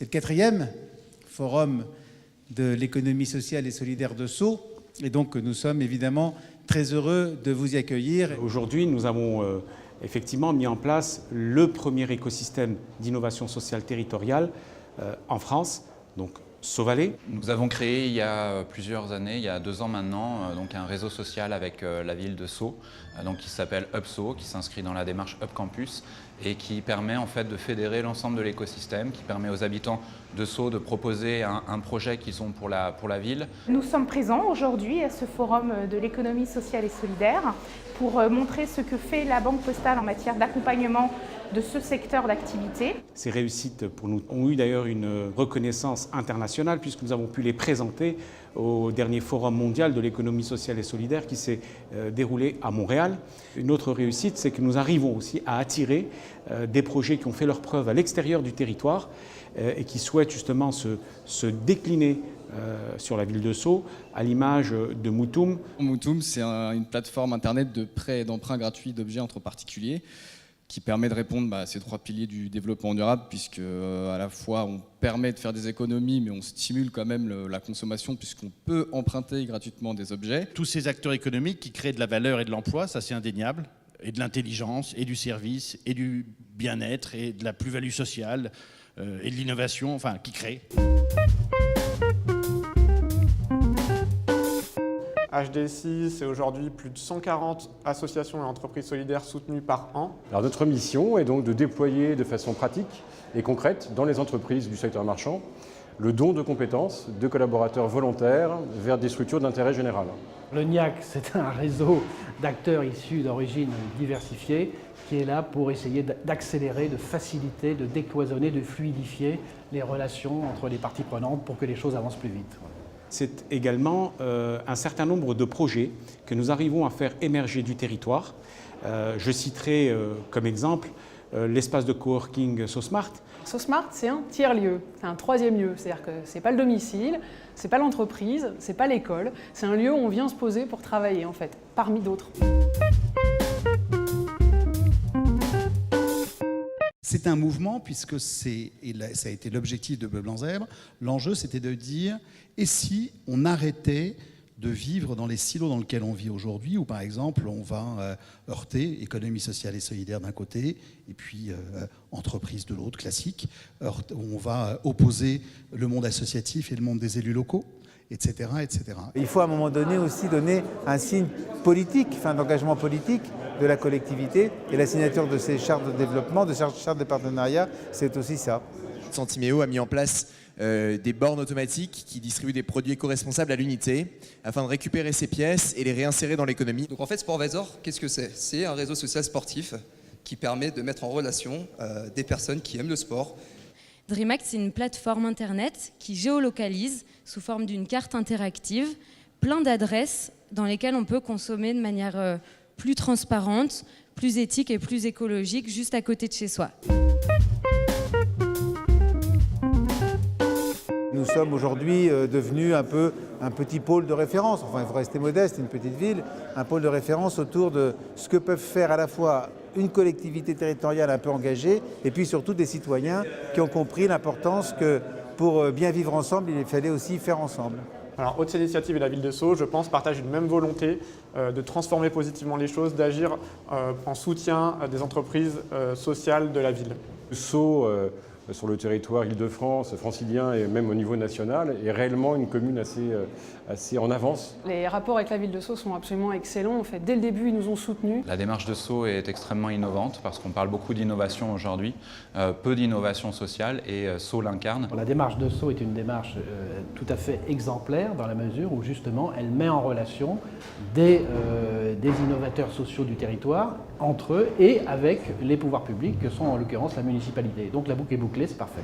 C'est le 4e forum de l'économie sociale et solidaire de Sceaux. Et donc, nous sommes évidemment très heureux de vous y accueillir. Aujourd'hui, nous avons effectivement mis en place le premier écosystème d'innovation sociale territoriale en France, donc Sceaux-Vallée. Nous avons créé il y a plusieurs années, il y a 2 ans maintenant, donc un réseau social avec la ville de Sceaux, donc qui s'appelle Hub Sceaux, qui s'inscrit dans la démarche Hub Campus et qui permet en fait de fédérer l'ensemble de l'écosystème, qui permet aux habitants de Sceaux de proposer un projet qu'ils ont pour la ville. Nous sommes présents aujourd'hui à ce forum de l'économie sociale et solidaire pour montrer ce que fait la Banque Postale en matière d'accompagnement de ce secteur d'activité. Ces réussites pour nous ont eu d'ailleurs une reconnaissance internationale puisque nous avons pu les présenter au dernier forum mondial de l'économie sociale et solidaire qui s'est déroulé à Montréal. Une autre réussite, c'est que nous arrivons aussi à attirer des projets qui ont fait leur preuve à l'extérieur du territoire et qui souhaitent justement se décliner sur la ville de Sceaux, à l'image de Moutoum. Moutoum, c'est une plateforme internet de prêt et d'emprunt gratuit d'objets entre particuliers qui permet de répondre à ces 3 piliers du développement durable, puisque à la fois on permet de faire des économies, mais on stimule quand même la consommation, puisqu'on peut emprunter gratuitement des objets. Tous ces acteurs économiques qui créent de la valeur et de l'emploi, ça c'est indéniable, et de l'intelligence, et du service, et du bien-être, et de la plus-value sociale, et de l'innovation, enfin, qui créent. HDSI, c'est aujourd'hui plus de 140 associations et entreprises solidaires soutenues par an. Alors notre mission est donc de déployer de façon pratique et concrète dans les entreprises du secteur marchand le don de compétences de collaborateurs volontaires vers des structures d'intérêt général. Le NIAC, c'est un réseau d'acteurs issus d'origines diversifiées qui est là pour essayer d'accélérer, de faciliter, de décloisonner, de fluidifier les relations entre les parties prenantes pour que les choses avancent plus vite. C'est également un certain nombre de projets que nous arrivons à faire émerger du territoire. Je citerai comme exemple l'espace de coworking SoSmart. SoSmart, c'est un tiers-lieu, c'est un 3e lieu. C'est-à-dire que ce n'est pas le domicile, ce n'est pas l'entreprise, ce n'est pas l'école. C'est un lieu où on vient se poser pour travailler, en fait, parmi d'autres. C'est un mouvement puisque ça a été l'objectif de Bleu Blanc Zèbre. L'enjeu, c'était de dire, et si on arrêtait de vivre dans les silos dans lesquels on vit aujourd'hui, où par exemple on va heurter économie sociale et solidaire d'un côté, et puis entreprise de l'autre, classique, où on va opposer le monde associatif et le monde des élus locaux, etc., etc. Il faut à un moment donné aussi donner un signe politique, d'engagement politique de la collectivité, et la signature de ces chartes de développement, de chartes de partenariat, c'est aussi ça. Centiméo a mis en place des bornes automatiques qui distribuent des produits éco-responsables à l'unité afin de récupérer ces pièces et les réinsérer dans l'économie. Donc en fait, Sportvisor, qu'est-ce que c'est? C'est un réseau social sportif qui permet de mettre en relation des personnes qui aiment le sport. DreamAct, c'est une plateforme internet qui géolocalise sous forme d'une carte interactive plein d'adresses dans lesquelles on peut consommer de manière plus transparente, plus éthique et plus écologique juste à côté de chez soi. Nous sommes aujourd'hui devenus un petit pôle de référence, enfin il faut rester modeste, une petite ville, un pôle de référence autour de ce que peuvent faire à la fois une collectivité territoriale un peu engagée et puis surtout des citoyens qui ont compris l'importance que pour bien vivre ensemble, il fallait aussi faire ensemble. Alors, Haute Initiative et la ville de Sceaux, je pense, partagent une même volonté de transformer positivement les choses, d'agir en soutien des entreprises sociales de la ville. Sceaux, sur le territoire Île-de-France, francilien et même au niveau national, est réellement une commune assez en avance. Les rapports avec la ville de Sceaux sont absolument excellents. En fait, dès le début, ils nous ont soutenus. La démarche de Sceaux est extrêmement innovante parce qu'on parle beaucoup d'innovation aujourd'hui, peu d'innovation sociale et Sceaux l'incarne. La démarche de Sceaux est une démarche tout à fait exemplaire dans la mesure où justement elle met en relation des innovateurs sociaux du territoire entre eux et avec les pouvoirs publics que sont en l'occurrence la municipalité. Donc la boucle est bouclée, c'est parfait.